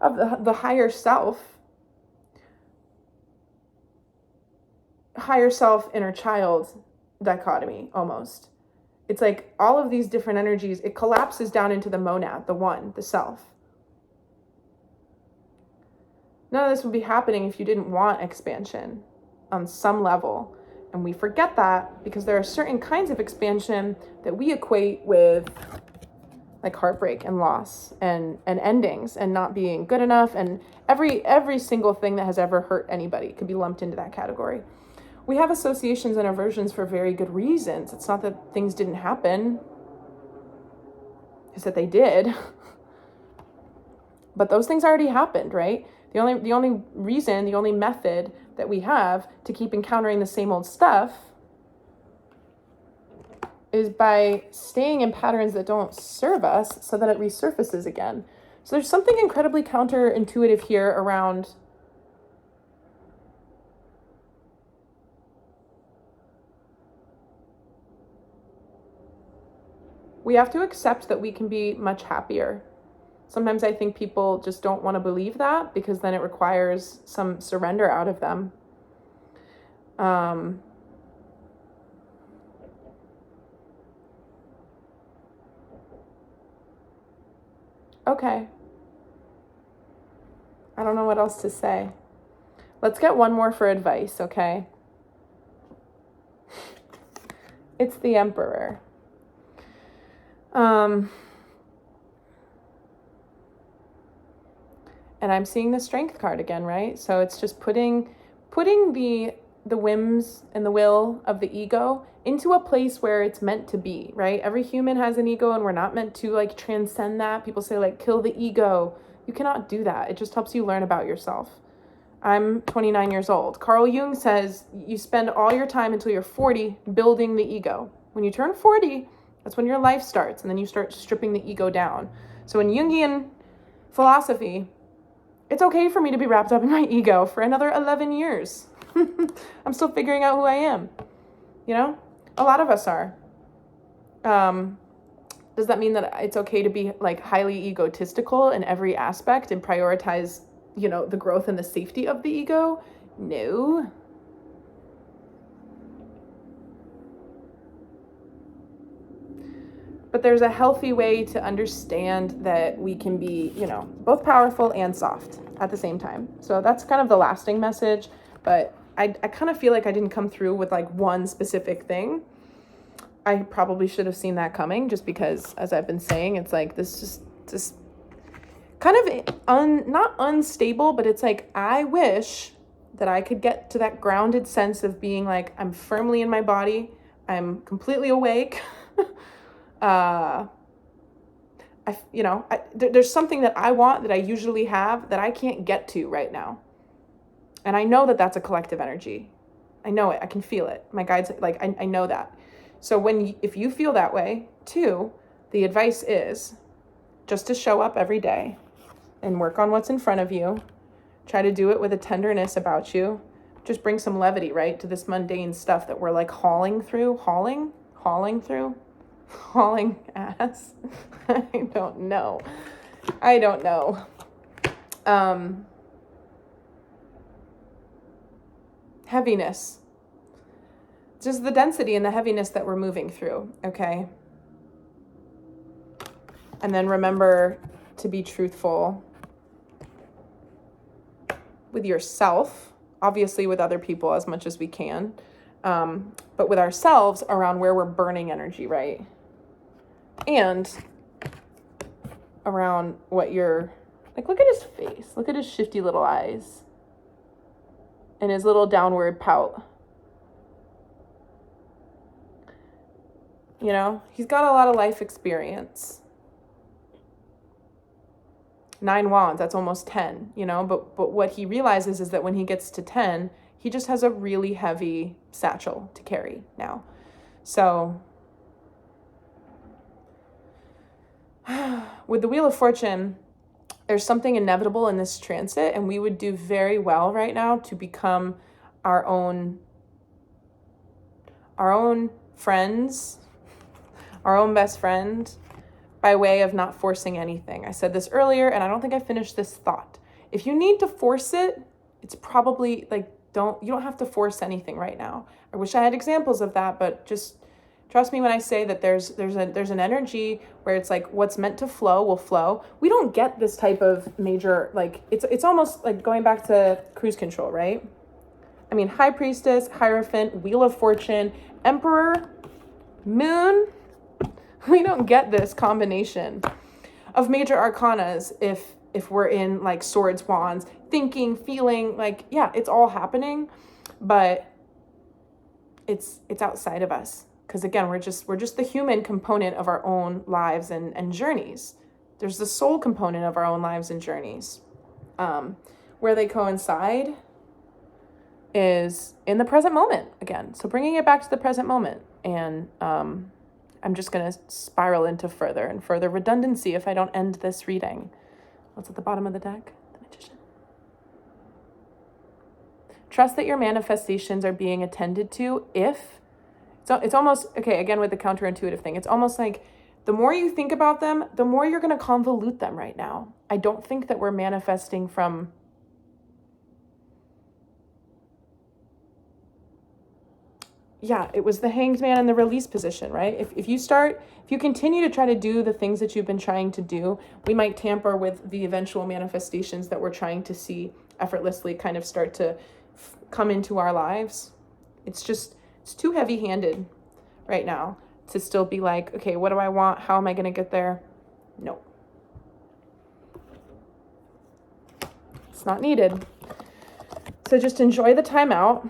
of the higher self, inner child dichotomy almost. It's like all of these different energies, it collapses down into the monad, the one, the self. None of this would be happening if you didn't want expansion on some level. And we forget that because there are certain kinds of expansion that we equate with like heartbreak and loss and endings and not being good enough. And every single thing that has ever hurt anybody could be lumped into that category. We have associations and aversions for very good reasons. It's not that things didn't happen. It's that they did. But those things already happened, right? The only reason, the only method that we have to keep encountering the same old stuff is by staying in patterns that don't serve us so that it resurfaces again. So there's something incredibly counterintuitive here around we have to accept that we can be much happier. Sometimes I think people just don't want to believe that because then it requires some surrender out of them. Okay. I don't know what else to say. Let's get one more for advice, okay? It's the Emperor. And I'm seeing the Strength card again, right? So it's just putting the whims and the will of the ego into a place where it's meant to be, right? Every human has an ego and we're not meant to like transcend that. People say like, kill the ego. You cannot do that. It just helps you learn about yourself. I'm 29 years old. Carl Jung says you spend all your time until you're 40 building the ego. When you turn 40, that's when your life starts, and then you start stripping the ego down. So in Jungian philosophy, it's okay for me to be wrapped up in my ego for another 11 years. I'm still figuring out who I am. You know, a lot of us are. Does that mean that it's okay to be like highly egotistical in every aspect and prioritize, you know, the growth and the safety of the ego? No. But there's a healthy way to understand that we can be, you know, both powerful and soft at the same time. So that's kind of the lasting message. But I kind of feel like I didn't come through with like one specific thing. I probably should have seen that coming, just because, as I've been saying, it's like this just kind of not unstable, but it's like, I wish that I could get to that grounded sense of being like, I'm firmly in my body. I'm completely awake. There's something that I want that I usually have that I can't get to right now. And I know that that's a collective energy. I know it. I can feel it. My guides, like, I know that. So if you feel that way too, the advice is just to show up every day and work on what's in front of you. Try to do it with a tenderness about you. Just bring some levity, right, to this mundane stuff that we're like hauling ass. I don't know. Heaviness. Just the density and the heaviness that we're moving through, okay? And then remember to be truthful with yourself, obviously with other people as much as we can, but with ourselves around where we're burning energy, right? And around what you're, like, look at his face. Look at his shifty little eyes and his little downward pout. You know, he's got a lot of life experience. 9 wands, that's almost 10, you know, but what he realizes is that when he gets to 10, he just has a really heavy satchel to carry now. So with the Wheel of Fortune, there's something inevitable in this transit, and we would do very well right now to become our own friends, our own best friend, by way of not forcing anything. I said this earlier, and I don't think I finished this thought. If you need to force it, it's probably like, you don't have to force anything right now. I wish I had examples of that, but just trust me when I say that there's an energy where it's like what's meant to flow will flow. We don't get this type of major, like, it's almost like going back to cruise control, right? I mean, High Priestess, Hierophant, Wheel of Fortune, Emperor, Moon. We don't get this combination of major arcanas if we're in like swords, wands, thinking, feeling, like, yeah, it's all happening, but it's outside of us. Because again, we're just the human component of our own lives and journeys. There's the soul component of our own lives and journeys. Where they coincide is in the present moment again. So bringing it back to the present moment. And I'm just going to spiral into further and further redundancy if I don't end this reading. What's at the bottom of the deck? The Magician. Trust that your manifestations are being attended to it's almost, okay, again with the counterintuitive thing, it's almost like the more you think about them, the more you're going to convolute them right now. I don't think that we're manifesting from it was the Hanged Man in the release position, right? If you continue to try to do the things that you've been trying to do, we might tamper with the eventual manifestations that we're trying to see effortlessly kind of start to come into our lives. It's too heavy-handed right now to still be like, okay, what do I want? How am I going to get there? No. It's not needed. So just enjoy the time out,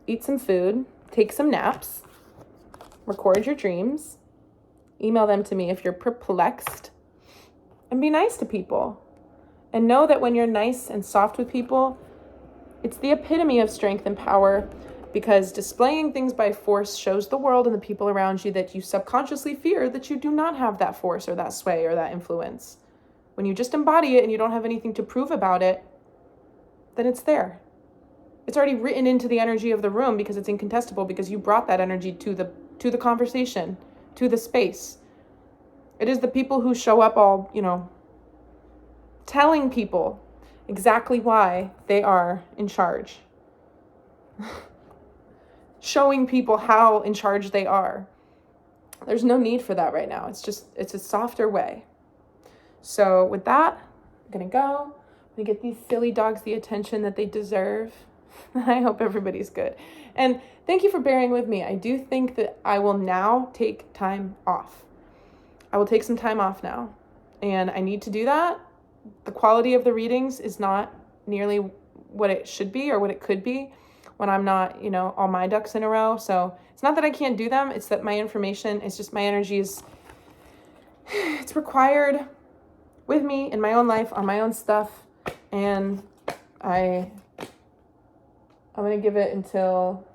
eat some food, take some naps, record your dreams, email them to me if you're perplexed, and be nice to people. And know that when you're nice and soft with people, it's the epitome of strength and power, because displaying things by force shows the world and the people around you that you subconsciously fear that you do not have that force or that sway or that influence. When you just embody it and you don't have anything to prove about it, then it's there. It's already written into the energy of the room because it's incontestable, because you brought that energy to the conversation, to the space. It is the people who show up all, telling people exactly why they are in charge. Showing people how in charge they are. There's no need for that right now. It's a softer way. So with that, I'm going to go. I'm going to get these silly dogs the attention that they deserve. I hope everybody's good. And thank you for bearing with me. I do think that I will now take time off. I will take some time off now. And I need to do that. The quality of the readings is not nearly what it should be or what it could be when I'm not, all my ducks in a row. So it's not that I can't do them. It's that my information, it's just my energy it's required with me in my own life, on my own stuff. And I'm going to give it until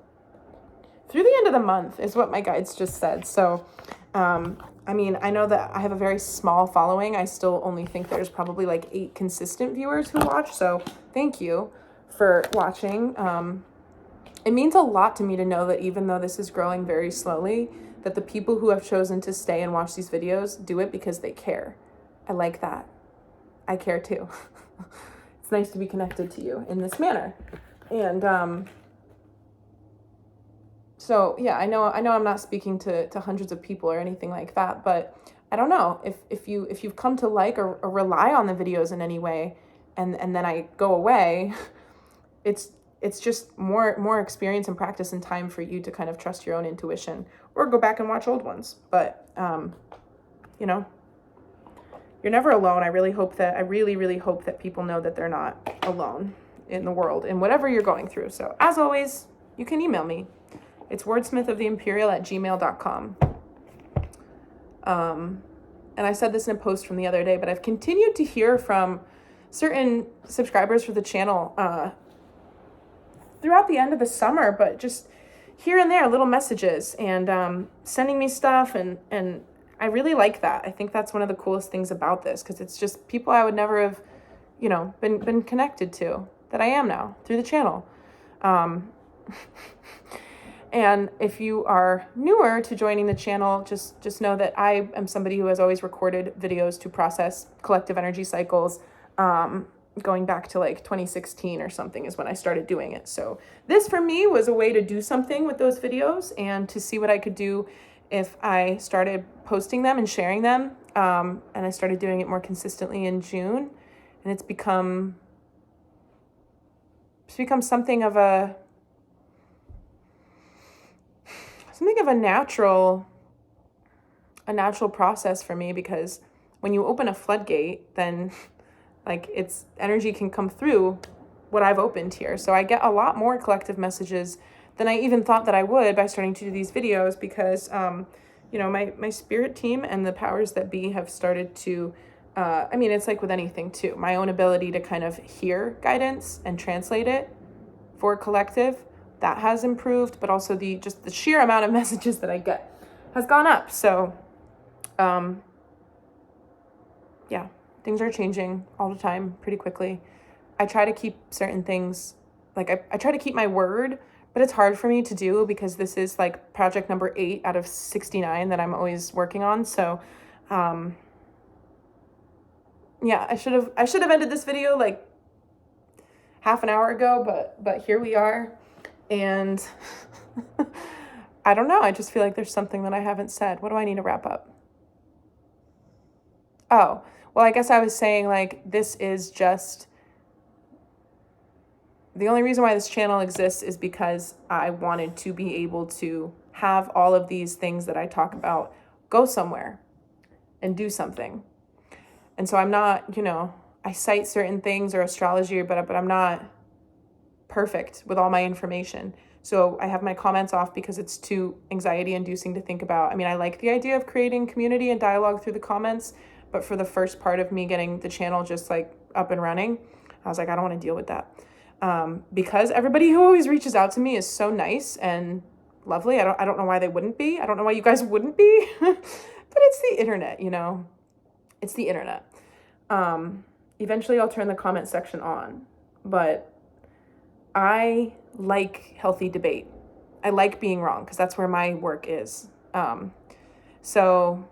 through the end of the month is what my guides just said. So, I know that I have a very small following. I still only think there's probably like 8 consistent viewers who watch. So thank you for watching. It means a lot to me to know that even though this is growing very slowly, that the people who have chosen to stay and watch these videos do it because they care. I like that. I care too. It's nice to be connected to you in this manner. And so yeah, I know I'm not speaking to hundreds of people or anything like that, but I don't know if you've come to like or rely on the videos in any way, and then I go away, it's just more experience and practice and time for you to kind of trust your own intuition or go back and watch old ones. But you're never alone. I really hope that people know that they're not alone in the world in whatever you're going through. So as always, you can email me. It's wordsmithofthe@gmail.com. And I said this in a post from the other day, but I've continued to hear from certain subscribers for the channel throughout the end of the summer, but just here and there, little messages and sending me stuff. And I really like that. I think that's one of the coolest things about this, because it's just people I would never have, been connected to that I am now through the channel. And if you are newer to joining the channel, just know that I am somebody who has always recorded videos to process collective energy cycles, going back to like 2016 or something is when I started doing it. So this for me was a way to do something with those videos and to see what I could do if I started posting them and sharing them. And I started doing it more consistently in June, and it's become something of a natural process for me, because when you open a floodgate, then like its energy can come through what I've opened here. So I get a lot more collective messages than I even thought that I would by starting to do these videos, because my spirit team and the powers that be have started to it's like with anything too, my own ability to kind of hear guidance and translate it for collective, that has improved, but also the sheer amount of messages that I get has gone up. So things are changing all the time pretty quickly. I try to keep certain things, like I try to keep my word, but it's hard for me to do because this is like project number 8 out of 69 that I'm always working on. So I should have ended this video like half an hour ago, but here we are. And I don't know. I just feel like there's something that I haven't said. What do I need to wrap up? Oh, well, I guess I was saying like this is just the only reason why this channel exists is because I wanted to be able to have all of these things that I talk about go somewhere and do something. And so I'm not, I cite certain things or astrology, but I'm not perfect with all my information. So I have my comments off because it's too anxiety inducing to think about. I mean, I like the idea of creating community and dialogue through the comments, but for the first part of me getting the channel just like up and running, I was like, I don't want to deal with that. Because everybody who always reaches out to me is so nice and lovely. I don't know why they wouldn't be. I don't know why you guys wouldn't be, but it's the internet, It's the internet. Eventually I'll turn the comment section on, but I like healthy debate. I like being wrong because that's where my work is. So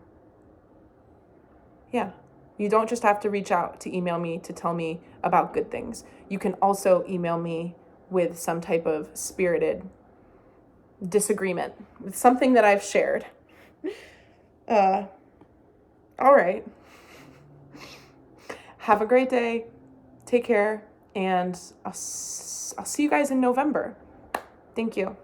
yeah, you don't just have to reach out to email me to tell me about good things. You can also email me with some type of spirited disagreement with something that I've shared. All right. Have a great day. Take care. And I'll see you guys in November. Thank you.